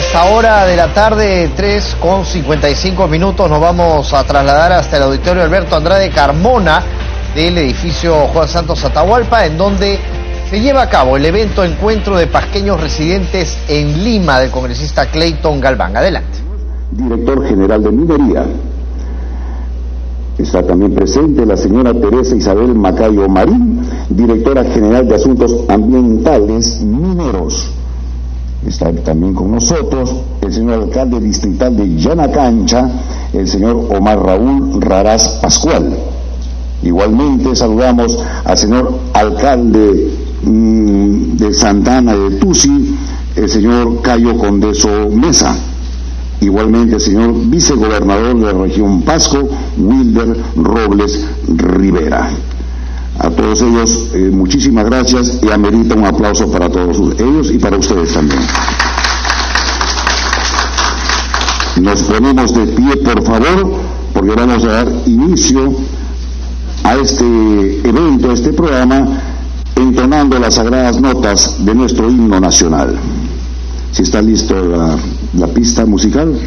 esta hora de la tarde, 3:55, nos vamos a trasladar hasta el auditorio Alberto Andrade Carmona del edificio Juan Santos Atahualpa, en donde se lleva a cabo el evento Encuentro de Pasqueños Residentes en Lima del congresista Clayton Galván. Adelante. Director General de Minería. Está también presente la señora Teresa Isabel Macayo Marín, Directora General de Asuntos Ambientales Mineros. Está también con nosotros el señor alcalde distrital de Yanacancha, el señor Omar Raúl Raraz Pascual. Igualmente saludamos al señor alcalde de Santana de Tusi, el señor Cayo Condeso Mesa. Igualmente el señor vicegobernador de la región Pasco, Wilder Robles Rivera. A todos ellos, muchísimas gracias y amerita un aplauso para todos ellos y para ustedes también. Nos ponemos de pie, por favor, porque vamos a dar inicio a este evento, a este programa, entonando las sagradas notas de nuestro himno nacional. Si está listo la pista musical.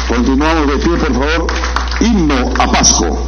Continuamos de pie, por favor. Himno a Pasco.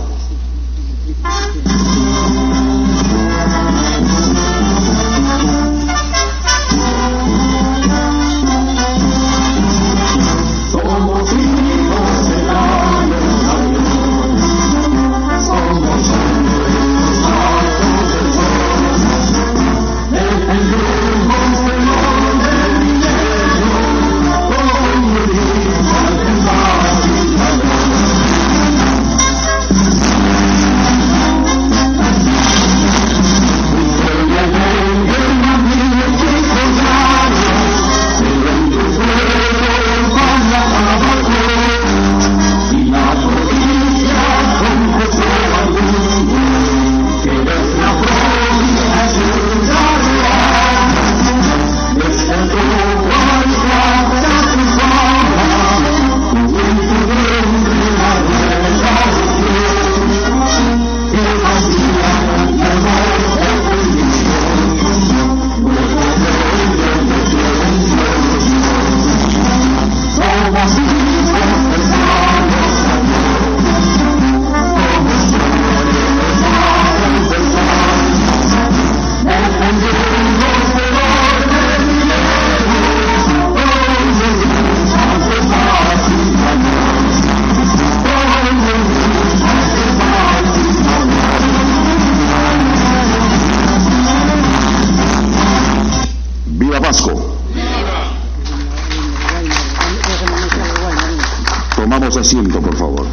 Tomamos asiento, por favor.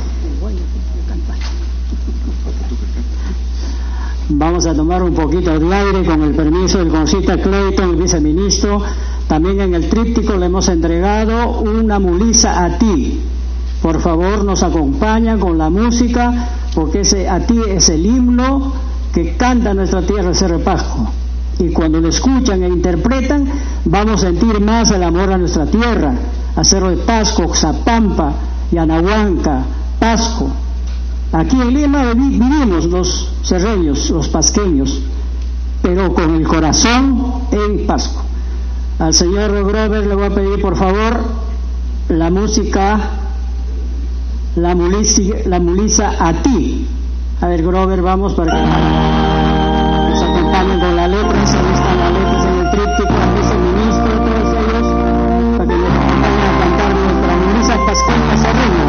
Vamos a tomar un poquito de aire con el permiso del congresista Clayton, el viceministro. También en el tríptico le hemos entregado una mulisa a ti. Por favor, nos acompaña con la música, porque ese a ti es el himno que canta nuestra tierra, Cerro de Pasco. Y cuando lo escuchan e interpretan, vamos a sentir más el amor a nuestra tierra, a Cerro de Pasco, Oxapampa, Yanahuanca, Pasco. Aquí en Lima vivimos los cerreños, los pasqueños, pero con el corazón en Pasco. Al señor Grover le voy a pedir, por favor, la música, la mulisa a ti. A ver, Grover, vamos para que nos acompañen con la letra. Ahí están las letras en el tríptico, el viceministro, todos ellos, para que nos acompañen a cantar nuestra mulisa pasqueña cerreña.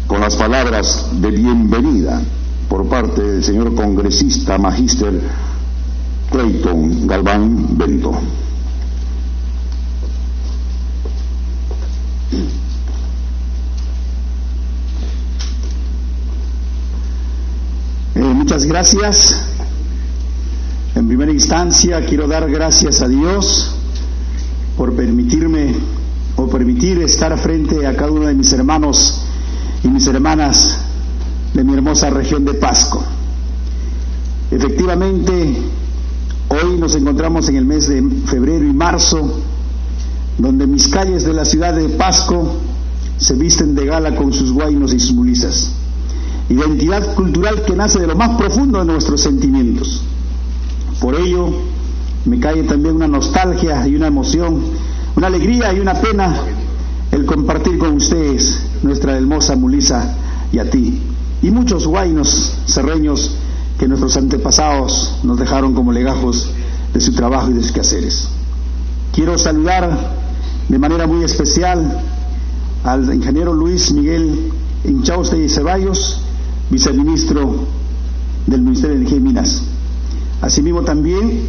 Con las palabras de bienvenida por parte del señor congresista magíster Clayton Galván Bento. Muchas gracias. En primera instancia quiero dar gracias a Dios por permitir estar frente a cada uno de mis hermanos y mis hermanas de mi hermosa región de Pasco. Efectivamente, hoy nos encontramos en el mes de febrero y marzo, donde mis calles de la ciudad de Pasco se visten de gala con sus guainos y sus mulisas. Identidad cultural que nace de lo más profundo de nuestros sentimientos. Por ello, me cae también una nostalgia y una emoción, una alegría y una pena el compartir con ustedes nuestra hermosa Mulisa y a ti, y muchos huaynos serreños que nuestros antepasados nos dejaron como legajos de su trabajo y de sus quehaceres. Quiero saludar de manera muy especial al ingeniero Luis Miguel Inchauste y Ceballos, viceministro del Ministerio de Energía y Minas. Asimismo también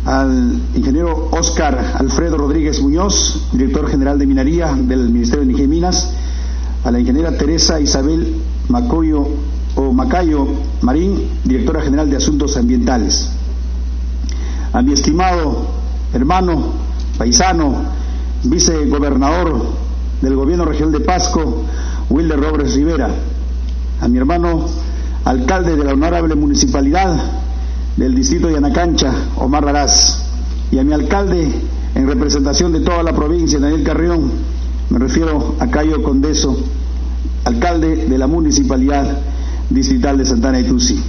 al ingeniero Óscar Alfredo Rodríguez Muñoz, director general de Minería del Ministerio de Energía y Minas, a la ingeniera Teresa Isabel Macayo Marín, directora general de Asuntos Ambientales, a mi estimado hermano, paisano, vicegobernador del Gobierno Regional de Pasco, Wilder Robles Rivera, a mi hermano alcalde de la honorable municipalidad del distrito de Anacancha, Omar Raraz, y a mi alcalde en representación de toda la provincia, Daniel Carrión, me refiero a Cayo Condeso, alcalde de la municipalidad distrital de Santana de Tusi.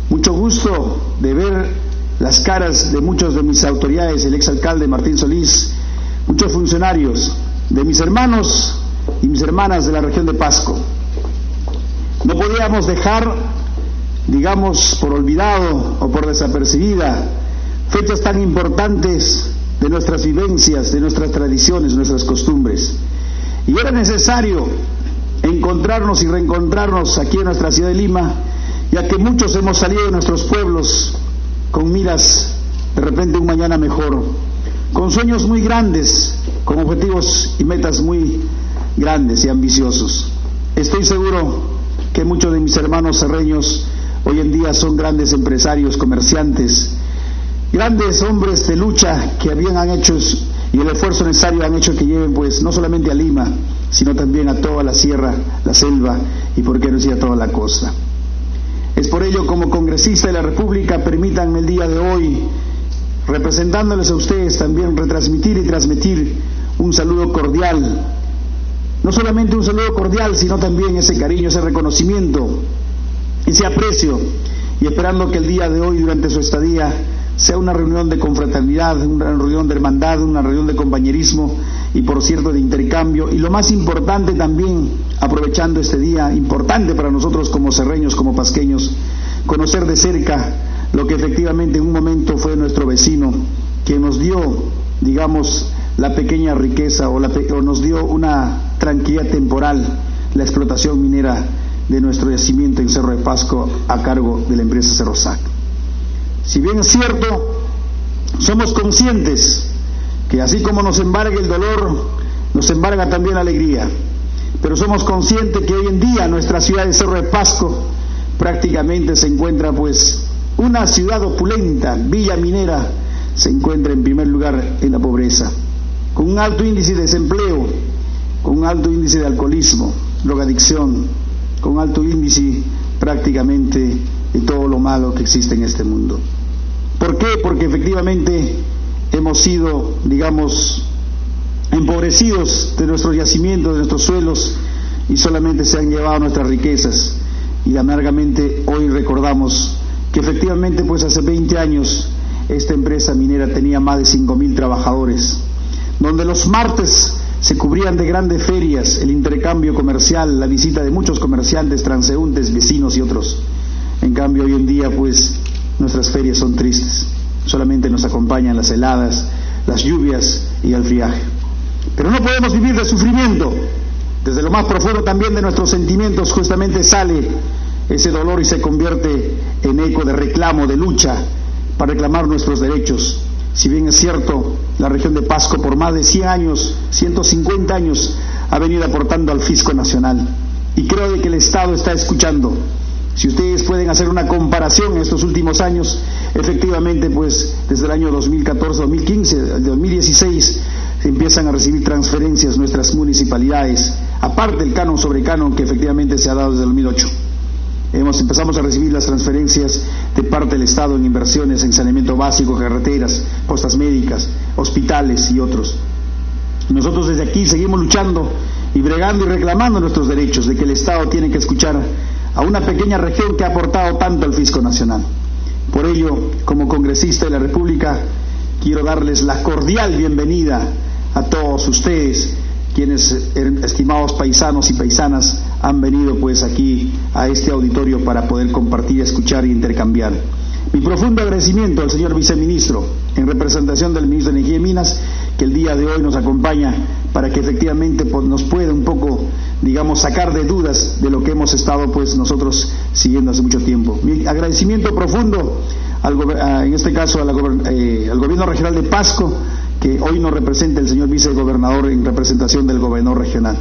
Mucho gusto de ver las caras de muchos de mis autoridades, el exalcalde Martín Solís, muchos funcionarios, de mis hermanos y mis hermanas de la región de Pasco. No podíamos dejar, digamos, por olvidado o por desapercibida fechas tan importantes de nuestras vivencias, de nuestras tradiciones, de nuestras costumbres. Y era necesario encontrarnos y reencontrarnos aquí en nuestra ciudad de Lima, ya que muchos hemos salido de nuestros pueblos con miras de repente un mañana mejor, con sueños muy grandes, con objetivos y metas muy grandes y ambiciosos. Estoy seguro que muchos de mis hermanos serreños hoy en día son grandes empresarios, comerciantes, grandes hombres de lucha que han hecho y el esfuerzo necesario han hecho que lleven pues no solamente a Lima, sino también a toda la sierra, la selva y por qué no decir a toda la costa. Es por ello, como congresista de la República, permítanme el día de hoy, representándoles a ustedes también, retransmitir y transmitir un saludo cordial. No solamente un saludo cordial, sino también ese cariño, ese reconocimiento, ese aprecio, y esperando que el día de hoy, durante su estadía, sea una reunión de confraternidad, una reunión de hermandad, una reunión de compañerismo y, por cierto, de intercambio. Y lo más importante también, aprovechando este día importante para nosotros como serreños, como pasqueños, conocer de cerca lo que efectivamente en un momento fue nuestro vecino, que nos dio, digamos, la pequeña riqueza o nos dio una tranquilidad temporal, la explotación minera de nuestro yacimiento en Cerro de Pasco a cargo de la empresa Cerrosac. Si bien es cierto, somos conscientes que así como nos embarga el dolor, nos embarga también la alegría, pero somos conscientes que hoy en día nuestra ciudad de Cerro de Pasco prácticamente se encuentra pues una ciudad opulenta, villa minera, se encuentra en primer lugar en la pobreza, con un alto índice de desempleo, con un alto índice de alcoholismo, drogadicción, con un alto índice prácticamente de todo lo malo que existe en este mundo. ¿Por qué? Porque efectivamente hemos sido, digamos, empobrecidos de nuestros yacimientos, de nuestros suelos, y solamente se han llevado nuestras riquezas. Y amargamente hoy recordamos que efectivamente pues hace 20 años esta empresa minera tenía más de 5,000 trabajadores, donde los martes se cubrían de grandes ferias, el intercambio comercial, la visita de muchos comerciantes, transeúntes, vecinos y otros. En cambio hoy en día pues nuestras ferias son tristes, solamente nos acompañan las heladas, las lluvias y el friaje. Pero no podemos vivir de sufrimiento. Desde lo más profundo también de nuestros sentimientos justamente sale ese dolor y se convierte en eco de reclamo, de lucha para reclamar nuestros derechos. Si bien es cierto, la región de Pasco por más de 100 años, 150 años, ha venido aportando al fisco nacional. Y creo de que el Estado está escuchando. Si ustedes pueden hacer una comparación en estos últimos años, efectivamente, pues desde el año 2014, 2015, 2016, se empiezan a recibir transferencias nuestras municipalidades, aparte del canon sobre canon que efectivamente se ha dado desde el 2008. Empezamos a recibir las transferencias de parte del Estado en inversiones en saneamiento básico, carreteras, postas médicas, hospitales y otros. Nosotros desde aquí seguimos luchando y bregando y reclamando nuestros derechos, de que el Estado tiene que escuchar a una pequeña región que ha aportado tanto al fisco nacional. Por ello, como congresista de la República, quiero darles la cordial bienvenida a todos ustedes, quienes, estimados paisanos y paisanas, han venido pues aquí a este auditorio para poder compartir, escuchar e intercambiar. Mi profundo agradecimiento al señor viceministro, en representación del ministro de Energía y Minas, que el día de hoy nos acompaña para que efectivamente nos pueda un poco, digamos, sacar de dudas de lo que hemos estado pues nosotros siguiendo hace mucho tiempo. Mi agradecimiento profundo en este caso al gobierno regional de Pasco, que hoy nos representa el señor vicegobernador en representación del gobernador regional.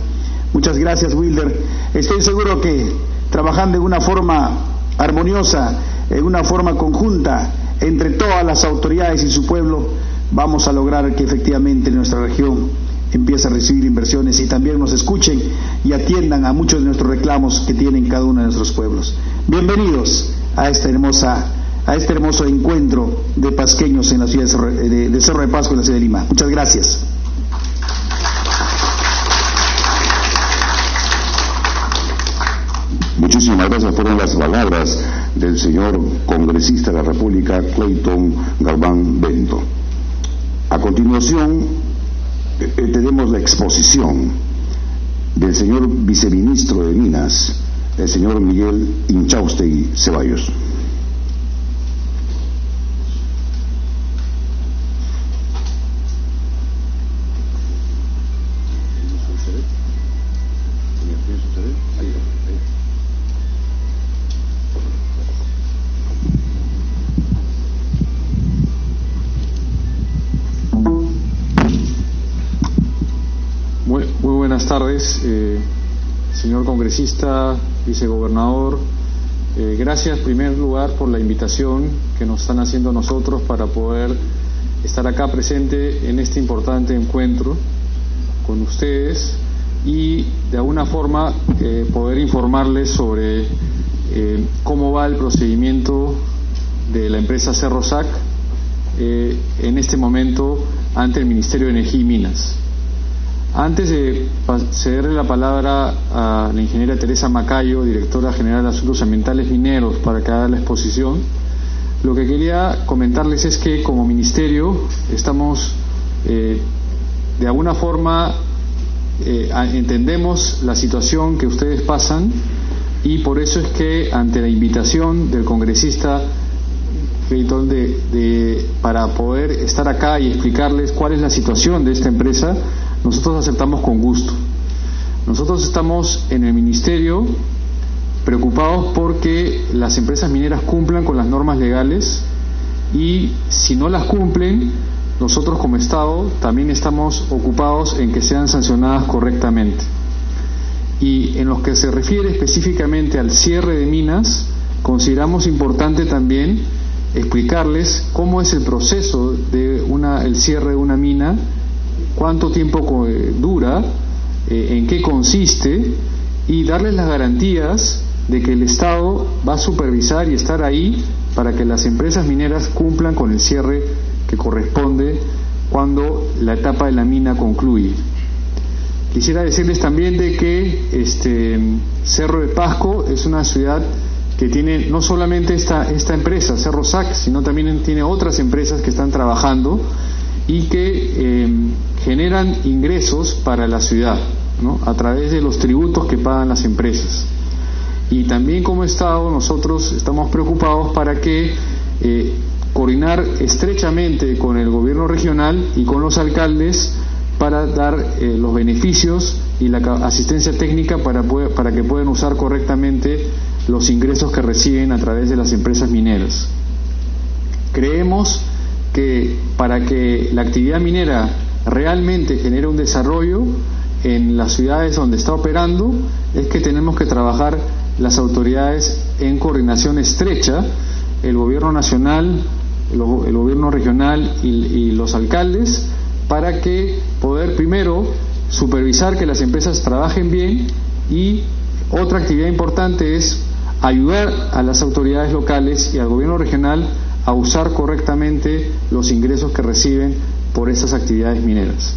Muchas gracias, Wilder. Estoy seguro que trabajando en una forma armoniosa, en una forma conjunta entre todas las autoridades y su pueblo, vamos a lograr que efectivamente nuestra región empiece a recibir inversiones y también nos escuchen y atiendan a muchos de nuestros reclamos que tienen cada uno de nuestros pueblos. Bienvenidos a este hermoso encuentro de pasqueños en la ciudad de Cerro de Pasco, en la ciudad de Lima. Muchas gracias. Muchísimas gracias. Fueron las palabras del señor congresista de la República, Clayton Galván Bento. A continuación, tenemos la exposición del señor viceministro de Minas, el señor Miguel Inchaustegui Ceballos. Buenas tardes, señor congresista, vicegobernador. Gracias en primer lugar por la invitación que nos están haciendo a nosotros para poder estar acá presente en este importante encuentro con ustedes y de alguna forma poder informarles sobre cómo va el procedimiento de la empresa Cerro SAC en este momento ante el Ministerio de Energía y Minas. Antes de cederle la palabra a la ingeniera Teresa Macayo, directora general de Asuntos Ambientales Mineros, para que haga la exposición, lo que quería comentarles es que como ministerio estamos de alguna forma entendemos la situación que ustedes pasan y por eso es que ante la invitación del congresista Clayton para poder estar acá y explicarles cuál es la situación de esta empresa, nosotros aceptamos con gusto. Nosotros estamos en el ministerio preocupados porque las empresas mineras cumplan con las normas legales y si no las cumplen, nosotros como Estado también estamos ocupados en que sean sancionadas correctamente. Y en lo que se refiere específicamente al cierre de minas, consideramos importante también explicarles cómo es el proceso de el cierre de una mina, cuánto tiempo dura, en qué consiste y darles las garantías de que el Estado va a supervisar y estar ahí para que las empresas mineras cumplan con el cierre que corresponde cuando la etapa de la mina concluye. Quisiera decirles también de que Cerro de Pasco es una ciudad que tiene no solamente esta empresa, Cerro SAC, sino también tiene otras empresas que están trabajando y que generan ingresos para la ciudad, ¿no?, a través de los tributos que pagan las empresas. Y también como Estado nosotros estamos preocupados para que coordinar estrechamente con el gobierno regional y con los alcaldes para dar los beneficios y la asistencia técnica para que puedan usar correctamente los ingresos que reciben a través de las empresas mineras. Creemos que para que la actividad minera realmente genere un desarrollo en las ciudades donde está operando, es que tenemos que trabajar las autoridades en coordinación estrecha, el gobierno nacional, el gobierno regional y los alcaldes, para que poder primero supervisar que las empresas trabajen bien y otra actividad importante es ayudar a las autoridades locales y al gobierno regional a usar correctamente los ingresos que reciben por estas actividades mineras.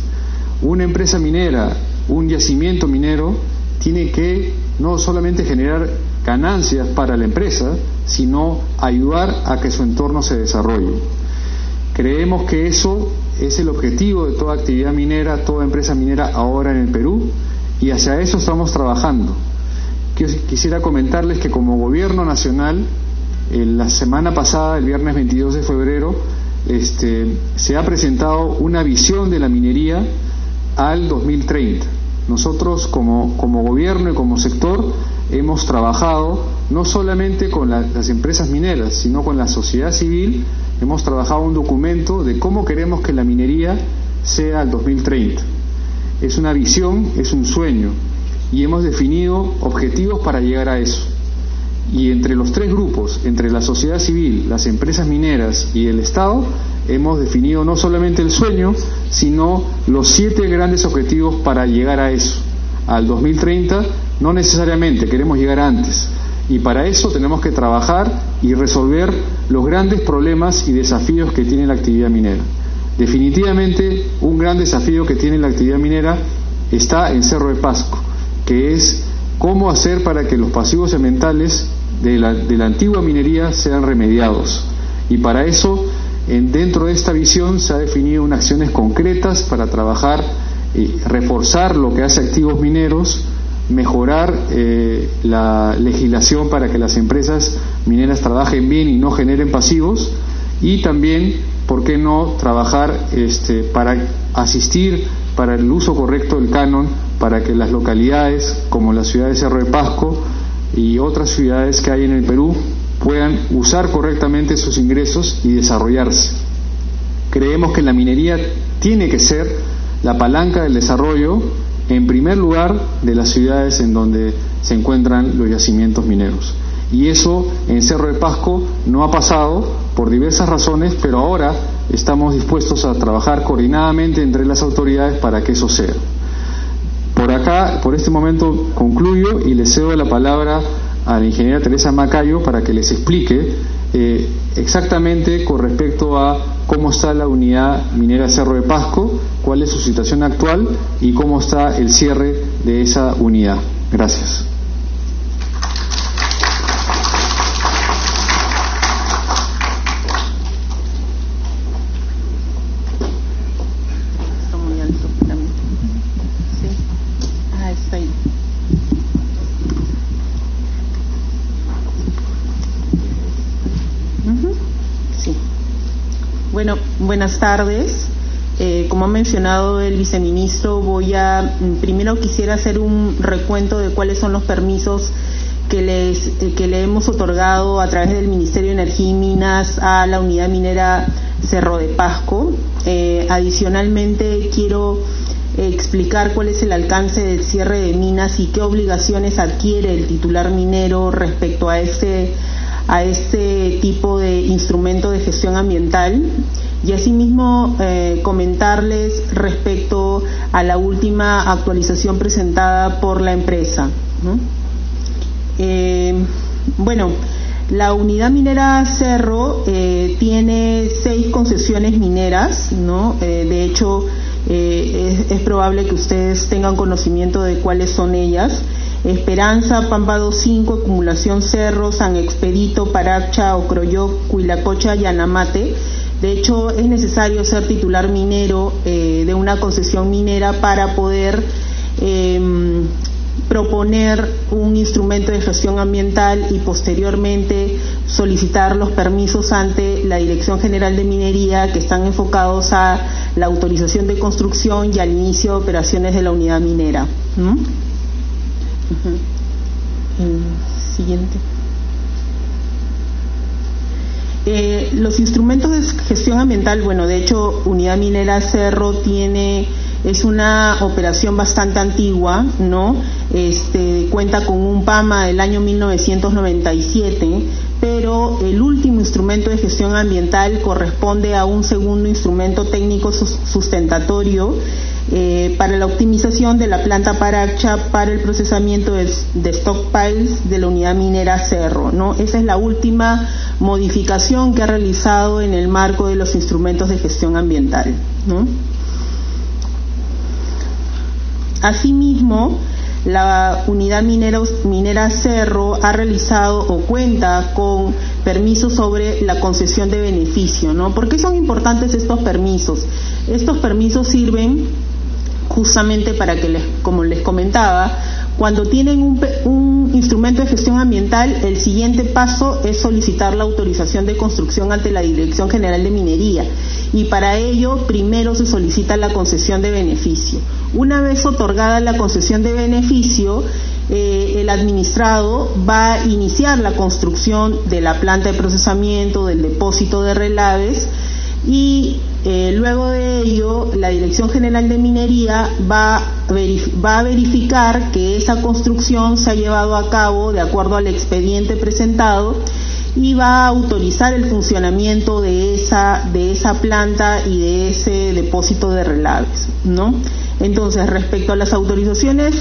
Una empresa minera, un yacimiento minero, tiene que no solamente generar ganancias para la empresa, sino ayudar a que su entorno se desarrolle. Creemos que eso es el objetivo de toda actividad minera, toda empresa minera ahora en el Perú, y hacia eso estamos trabajando. Quisiera comentarles que como gobierno nacional, la semana pasada, el viernes 22 de febrero, se ha presentado una visión de la minería al 2030. Nosotros como gobierno y como sector hemos trabajado no solamente con las empresas mineras, sino con la sociedad civil. Hemos trabajado un documento de cómo queremos que la minería sea al 2030. Es una visión, es un sueño, y hemos definido objetivos para llegar a eso. Y entre los tres grupos, entre la sociedad civil, las empresas mineras y el Estado, hemos definido no solamente el sueño, sino los 7 grandes objetivos para llegar a eso. Al 2030 no necesariamente, queremos llegar antes. Y para eso tenemos que trabajar y resolver los grandes problemas y desafíos que tiene la actividad minera. Definitivamente un gran desafío que tiene la actividad minera está en Cerro de Pasco, que es cómo hacer para que los pasivos ambientales de la antigua minería sean remediados. Y para eso, dentro de esta visión se ha definido unas acciones concretas para trabajar y reforzar lo que hace activos mineros, mejorar la legislación para que las empresas mineras trabajen bien y no generen pasivos, y también, ¿por qué no trabajar para asistir para el uso correcto del canon, para que las localidades como la ciudad de Cerro de Pasco y otras ciudades que hay en el Perú puedan usar correctamente sus ingresos y desarrollarse? Creemos que la minería tiene que ser la palanca del desarrollo, en primer lugar, de las ciudades en donde se encuentran los yacimientos mineros. Y eso en Cerro de Pasco no ha pasado por diversas razones, pero ahora estamos dispuestos a trabajar coordinadamente entre las autoridades para que eso sea. Por este momento concluyo y le cedo la palabra a la ingeniera Teresa Macayo para que les explique exactamente con respecto a cómo está la unidad minera Cerro de Pasco, cuál es su situación actual y cómo está el cierre de esa unidad. Gracias. Bueno, buenas tardes. Como ha mencionado el viceministro, primero quisiera hacer un recuento de cuáles son los permisos que le hemos otorgado a través del Ministerio de Energía y Minas a la unidad minera Cerro de Pasco. Adicionalmente, quiero explicar cuál es el alcance del cierre de minas y qué obligaciones adquiere el titular minero respecto a este tipo de instrumento de gestión ambiental, y asimismo comentarles respecto a la última actualización presentada por la empresa, ¿no? La unidad minera Cerro tiene 6 concesiones mineras, ¿no? De hecho, es probable que ustedes tengan conocimiento de cuáles son ellas. Esperanza, Pámpado 5, Acumulación Cerro, San Expedito, Paracha, Ocroyoc, Huilacocha y Anamate. De hecho, es necesario ser titular minero de una concesión minera para poder proponer un instrumento de gestión ambiental y posteriormente solicitar los permisos ante la Dirección General de Minería, que están enfocados a la autorización de construcción y al inicio de operaciones de la unidad minera. Siguiente. Los instrumentos de gestión ambiental, de hecho, Unidad Minera Cerro es una operación bastante antigua, ¿no? Cuenta con un PAMA del año 1997, pero el último instrumento de gestión ambiental corresponde a un segundo instrumento técnico sustentatorio para la optimización de la planta Paracha para el procesamiento de stockpiles de la unidad minera Cerro, ¿no? Esa es la última modificación que ha realizado en el marco de los instrumentos de gestión ambiental, ¿no? Asimismo, la unidad minera Cerro ha realizado o cuenta con permisos sobre la concesión de beneficio, ¿no? ¿Por qué son importantes estos permisos? Estos permisos sirven justamente para que, como les comentaba, cuando tienen un instrumento de gestión ambiental, el siguiente paso es solicitar la autorización de construcción ante la Dirección General de Minería, y para ello primero se solicita la concesión de beneficio. Una vez otorgada la concesión de beneficio, el administrado va a iniciar la construcción de la planta de procesamiento, del depósito de relaves, y luego de ello la Dirección General de Minería va a verificar que esa construcción se ha llevado a cabo de acuerdo al expediente presentado y va a autorizar el funcionamiento de esa planta y de ese depósito de relaves, ¿no? Entonces, respecto a las autorizaciones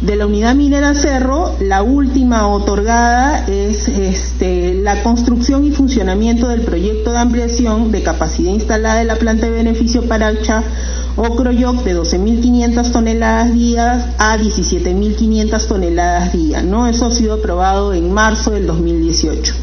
de la unidad minera Cerro, la última otorgada es la construcción y funcionamiento del proyecto de ampliación de capacidad instalada de la planta de beneficio Paracha Ocroyoc de 12.500 toneladas día a 17.500 toneladas día, ¿no? Eso ha sido aprobado en marzo del 2018.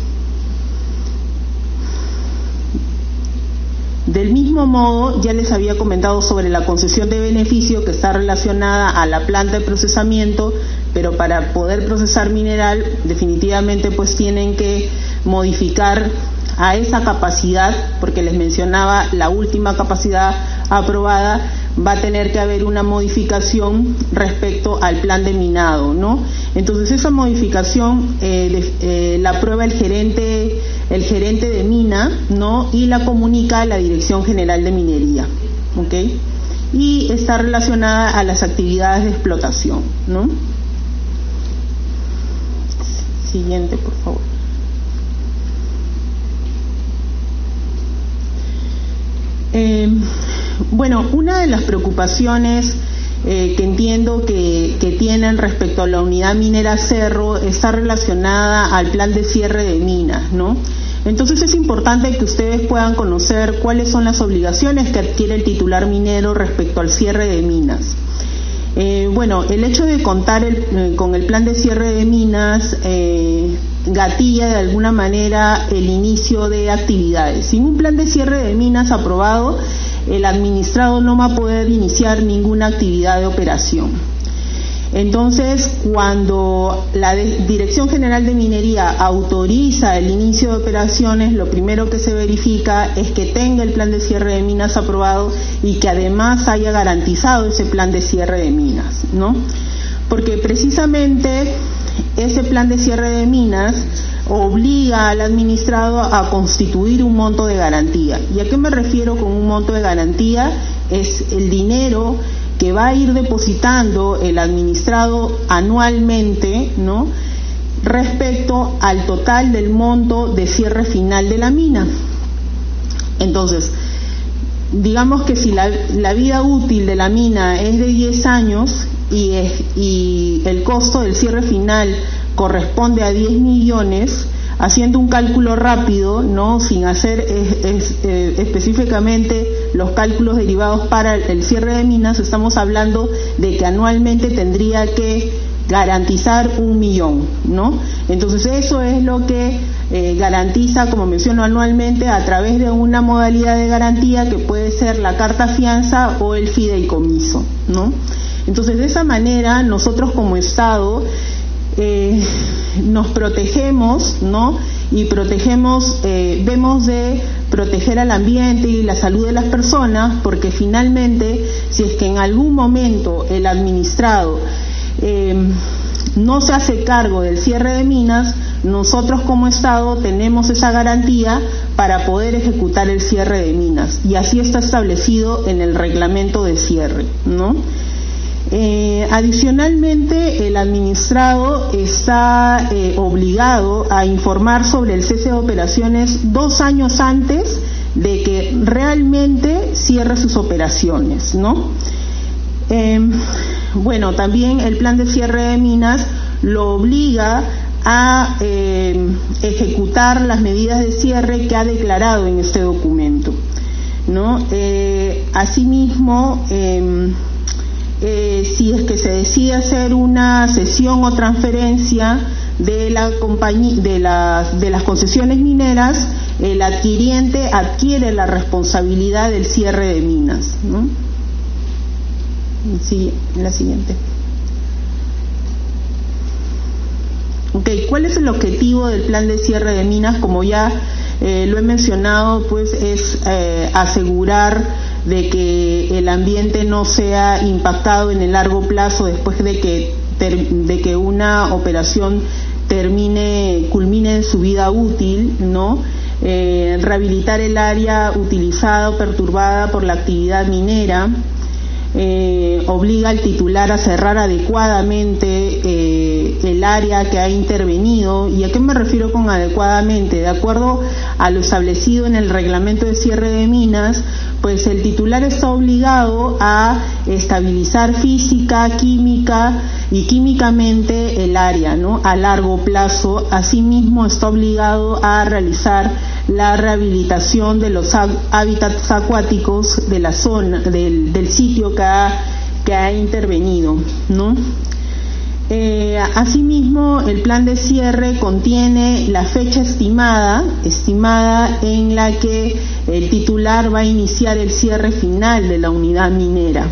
Del mismo modo, ya les había comentado sobre la concesión de beneficio que está relacionada a la planta de procesamiento, pero para poder procesar mineral definitivamente pues tienen que modificar a esa capacidad, porque les mencionaba la última capacidad aprobada, va a tener que haber una modificación respecto al plan de minado, ¿no? Entonces esa modificación la aprueba el gerente de mina, ¿no? Y la comunica a la Dirección General de Minería, ¿ok? Y está relacionada a las actividades de explotación, ¿no? Siguiente, por favor. Bueno, una de las preocupaciones que entiendo que tienen respecto a la unidad minera Cerro está relacionada al plan de cierre de minas, ¿no? Entonces es importante que ustedes puedan conocer cuáles son las obligaciones que adquiere el titular minero respecto al cierre de minas. Bueno, el hecho de contar con el plan de cierre de minas gatilla de alguna manera el inicio de actividades. Sin un plan de cierre de minas aprobado, el administrado no va a poder iniciar ninguna actividad de operación. Entonces, cuando la Dirección General de Minería autoriza el inicio de operaciones, lo primero que se verifica es que tenga el plan de cierre de minas aprobado y que además haya garantizado ese plan de cierre de minas, ¿no? Porque precisamente ese plan de cierre de minas obliga al administrado a constituir un monto de garantía. ¿Y a qué me refiero con un monto de garantía? Es el dinero que va a ir depositando el administrado anualmente, ¿no?, respecto al total del monto de cierre final de la mina. Entonces, digamos que si la vida útil de la mina es de 10 años y el costo del cierre final corresponde a 10 millones, haciendo un cálculo rápido, ¿no?, sin hacer específicamente los cálculos derivados para el cierre de minas, estamos hablando de que anualmente tendría que garantizar 1 millón, ¿no? Entonces eso es lo que garantiza, como menciono, anualmente a través de una modalidad de garantía que puede ser la carta fianza o el fideicomiso, ¿no? Entonces, de esa manera nosotros como Estado nos protegemos, ¿no? Y vemos de proteger al ambiente y la salud de las personas, porque finalmente, si es que en algún momento el administrado no se hace cargo del cierre de minas, nosotros como Estado tenemos esa garantía para poder ejecutar el cierre de minas, y así está establecido en el reglamento de cierre, ¿no? Adicionalmente, el administrado está obligado a informar sobre el cese de operaciones 2 años antes de que realmente cierre sus operaciones, ¿no? Bueno, también el plan de cierre de minas lo obliga a ejecutar las medidas de cierre que ha declarado en este documento, ¿no? Asimismo, si es que se decide hacer una cesión o transferencia de la compañía, de las concesiones mineras, el adquiriente adquiere la responsabilidad del cierre de minas, ¿no? Sí, la siguiente. Okay, ¿cuál es el objetivo del plan de cierre de minas? Como ya lo he mencionado, pues es asegurar de que el ambiente no sea impactado en el largo plazo después de que una operación culmine en su vida útil, ¿no? Rehabilitar el área utilizada o perturbada por la actividad minera. Obliga al titular a cerrar adecuadamente el área que ha intervenido. ¿Y a qué me refiero con adecuadamente? De acuerdo a lo establecido en el reglamento de cierre de minas, pues el titular está obligado a estabilizar física, química y químicamente el área, ¿no? A largo plazo. Asimismo, está obligado a realizar la rehabilitación de los hábitats acuáticos de la zona, del sitio que ha intervenido, ¿no? Asimismo, el plan de cierre contiene la fecha estimada en la que el titular va a iniciar el cierre final de la unidad minera.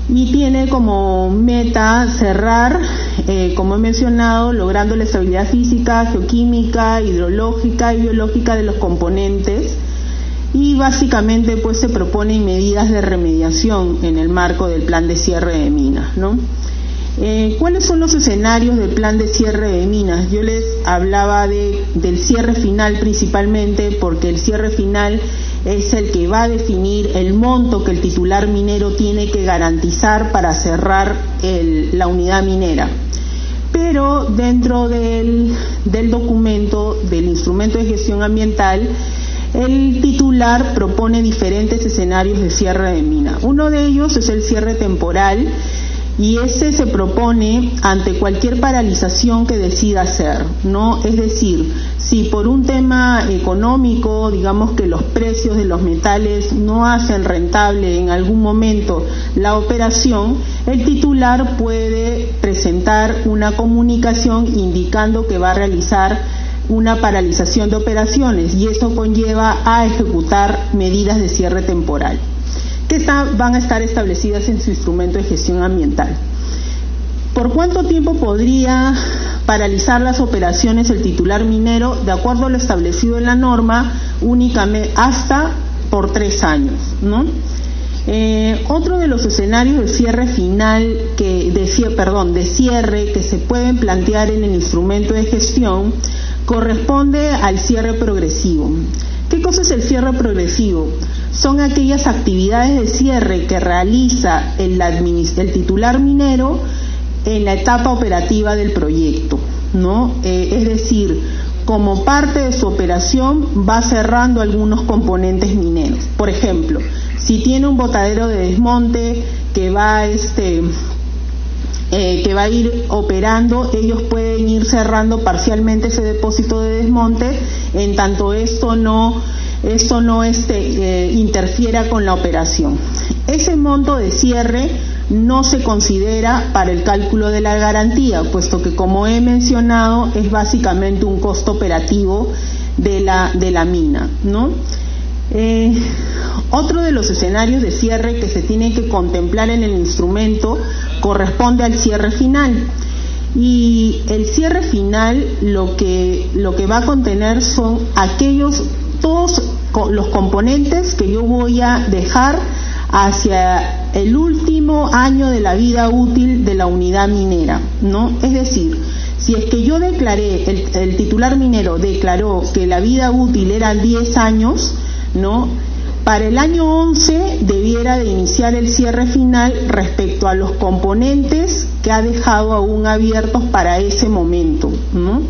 Y tiene como meta cerrar, como he mencionado, logrando la estabilidad física, geoquímica, hidrológica y biológica de los componentes. Y básicamente pues se proponen medidas de remediación en el marco del plan de cierre de minas, ¿no? ¿Cuáles son los escenarios del plan de cierre de minas? Yo les hablaba del cierre final principalmente, porque el cierre final es el que va a definir el monto que el titular minero tiene que garantizar para cerrar la unidad minera. Pero dentro del documento del instrumento de gestión ambiental, el titular propone diferentes escenarios de cierre de mina. Uno de ellos es el cierre temporal, y ese se propone ante cualquier paralización que decida hacer, ¿no? Es decir, si por un tema económico, digamos que los precios de los metales no hacen rentable en algún momento la operación, el titular puede presentar una comunicación indicando que va a realizar una paralización de operaciones, y eso conlleva a ejecutar medidas de cierre temporal que van a estar establecidas en su instrumento de gestión ambiental. ¿Por cuánto tiempo podría paralizar las operaciones el titular minero? De acuerdo a lo establecido en la norma, únicamente hasta por 3 años, ¿no? Otro de los escenarios de cierre final, de cierre que se pueden plantear en el instrumento de gestión, corresponde al cierre progresivo. ¿Qué cosa es el cierre progresivo? Son aquellas actividades de cierre que realiza el titular minero en la etapa operativa del proyecto, ¿no? Es decir, como parte de su operación va cerrando algunos componentes mineros. Por ejemplo, si tiene un botadero de desmonte que va a ir operando, ellos pueden ir cerrando parcialmente ese depósito de desmonte, en tanto esto no interfiera con la operación. Ese monto de cierre no se considera para el cálculo de la garantía, puesto que, como he mencionado, es básicamente un costo operativo de la mina, ¿no? Otro de los escenarios de cierre que se tiene que contemplar en el instrumento corresponde al cierre final. Y el cierre final lo que va a contener son todos los componentes que yo voy a dejar hacia el último año de la vida útil de la unidad minera, ¿no? Es decir, si es que yo declaré, el titular minero declaró que la vida útil era 10 años, ¿no? Para el año 11 debiera de iniciar el cierre final respecto a los componentes que ha dejado aún abiertos para ese momento, ¿no?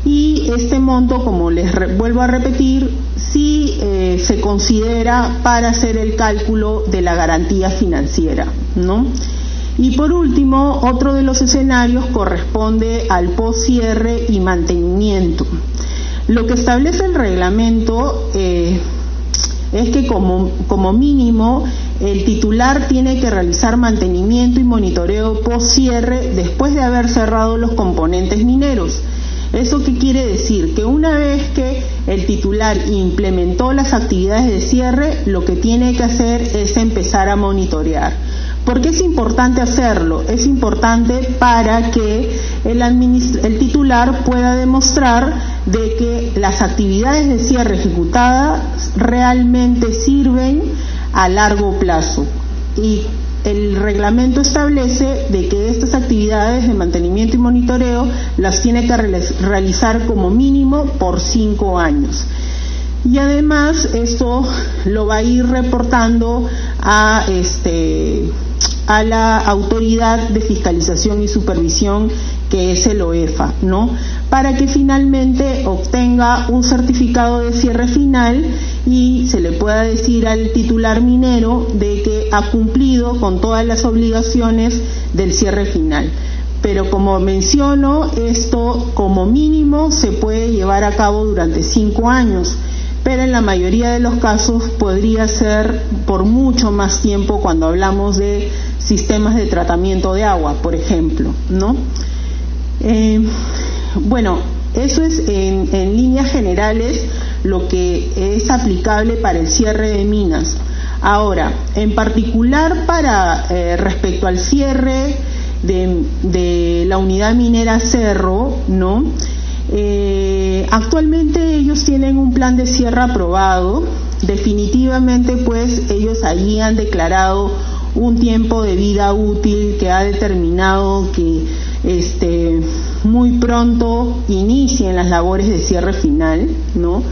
Y este monto, como les vuelvo a repetir, sí se considera para hacer el cálculo de la garantía financiera, ¿no? Y por último, otro de los escenarios corresponde al postcierre y mantenimiento. Lo que establece el reglamento es que como mínimo el titular tiene que realizar mantenimiento y monitoreo post cierre después de haber cerrado los componentes mineros. ¿Eso qué quiere decir? Que una vez que el titular implementó las actividades de cierre, lo que tiene que hacer es empezar a monitorear. ¿Por qué es importante hacerlo? Es importante para que el titular pueda demostrar de que las actividades de cierre ejecutadas realmente sirven a largo plazo. Y el reglamento establece de que estas actividades de mantenimiento y monitoreo las tiene que realizar como mínimo por 5 años. Y además esto lo va a ir reportando a la autoridad de fiscalización y supervisión, que es el OEFA, ¿no? Para que finalmente obtenga un certificado de cierre final y se le pueda decir al titular minero de que ha cumplido con todas las obligaciones del cierre final. Pero como menciono, esto como mínimo se puede llevar a cabo durante 5 años. Pero en la mayoría de los casos podría ser por mucho más tiempo cuando hablamos de sistemas de tratamiento de agua, por ejemplo, ¿no? Bueno, eso es en líneas generales lo que es aplicable para el cierre de minas. Ahora, en particular para respecto al cierre de la unidad minera Cerro, ¿no? Actualmente ellos tienen un plan de cierre aprobado. Definitivamente pues ellos allí han declarado un tiempo de vida útil que ha determinado que muy pronto inicien las labores de cierre final, ¿no?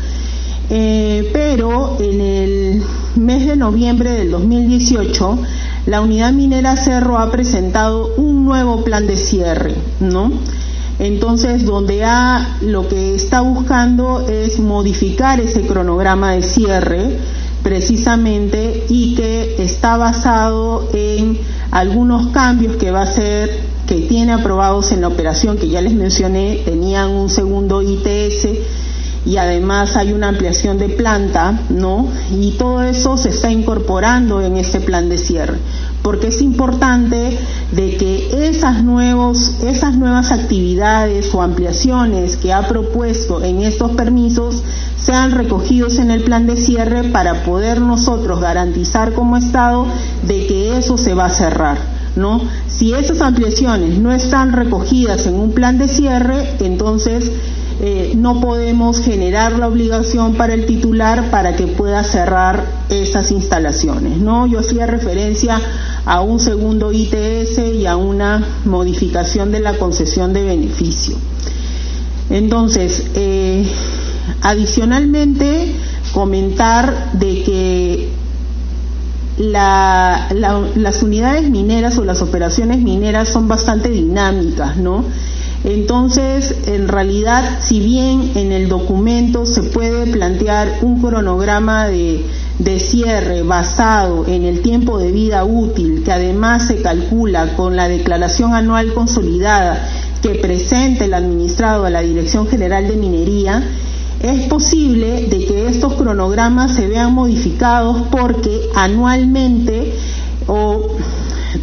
Pero en el mes de noviembre del 2018 la unidad minera Cerro ha presentado un nuevo plan de cierre, ¿no? Entonces, donde lo que está buscando es modificar ese cronograma de cierre precisamente, y que está basado en algunos cambios que tiene aprobados en la operación que ya les mencioné. Tenían un segundo ITS y además hay una ampliación de planta, ¿no? Y todo eso se está incorporando en este plan de cierre, porque es importante de que esas nuevas actividades o ampliaciones que ha propuesto en estos permisos sean recogidos en el plan de cierre para poder nosotros garantizar como Estado de que eso se va a cerrar, ¿no? Si esas ampliaciones no están recogidas en un plan de cierre, entonces no podemos generar la obligación para el titular para que pueda cerrar esas instalaciones, ¿no? Yo hacía referencia a un segundo ITS y a una modificación de la concesión de beneficio. Entonces, adicionalmente, comentar de que las unidades mineras o las operaciones mineras son bastante dinámicas, ¿no? Entonces, en realidad, si bien en el documento se puede plantear un cronograma de cierre basado en el tiempo de vida útil, que además se calcula con la declaración anual consolidada que presente el administrado a la Dirección General de Minería, es posible de que estos cronogramas se vean modificados porque anualmente, o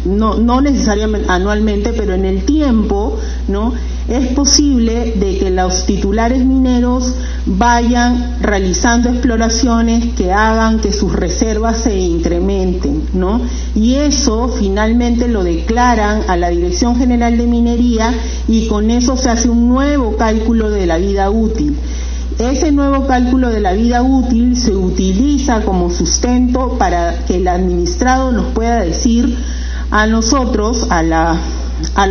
no necesariamente anualmente, pero en el tiempo, ¿no? Es posible de que los titulares mineros vayan realizando exploraciones que hagan que sus reservas se incrementen, ¿no? Y eso finalmente lo declaran a la Dirección General de Minería, y con eso se hace un nuevo cálculo de la vida útil. Ese nuevo cálculo de la vida útil se utiliza como sustento para que el administrado nos pueda decir a nosotros, a la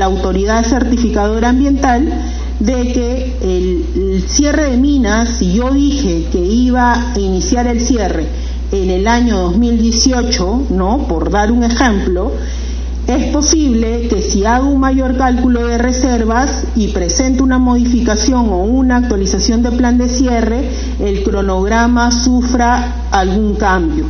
autoridad certificadora ambiental, de que el cierre de minas, si yo dije que iba a iniciar el cierre en el año 2018, ¿no? Por dar un ejemplo, es posible que si hago un mayor cálculo de reservas y presento una modificación o una actualización de plan de cierre, el cronograma sufra algún cambio.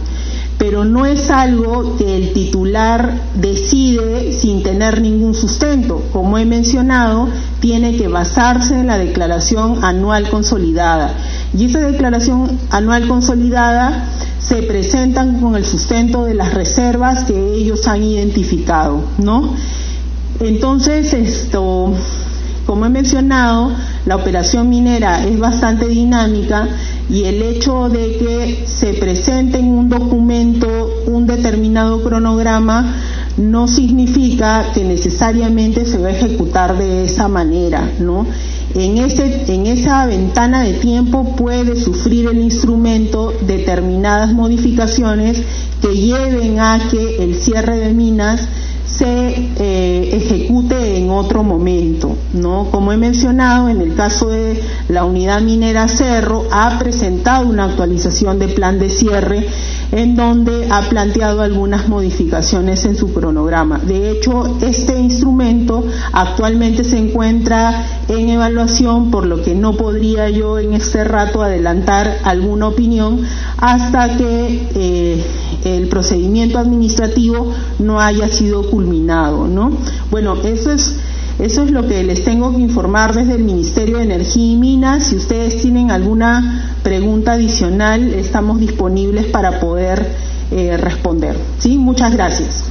pero no es algo que el titular decide sin tener ningún sustento. Como he mencionado, tiene que basarse en la declaración anual consolidada, y esa declaración anual consolidada se presentan con el sustento de las reservas que ellos han identificado, ¿no? Entonces, como he mencionado, la operación minera es bastante dinámica, y el hecho de que se presente en un documento un determinado cronograma no significa que necesariamente se va a ejecutar de esa manera, ¿no? En esa ventana de tiempo puede sufrir el instrumento determinadas modificaciones que lleven a que el cierre de minas se ejecute en otro momento, ¿no? Como he mencionado, en el caso de la unidad minera Cerro, ha presentado una actualización de plan de cierre en donde ha planteado algunas modificaciones en su cronograma. De hecho, este instrumento actualmente se encuentra en evaluación, por lo que no podría yo en este rato adelantar alguna opinión hasta que el procedimiento administrativo no haya sido culminado, ¿no? Bueno, eso es lo que les tengo que informar desde el Ministerio de Energía y Minas. Si ustedes tienen alguna pregunta adicional, estamos disponibles para poder responder. ¿Sí? Muchas gracias.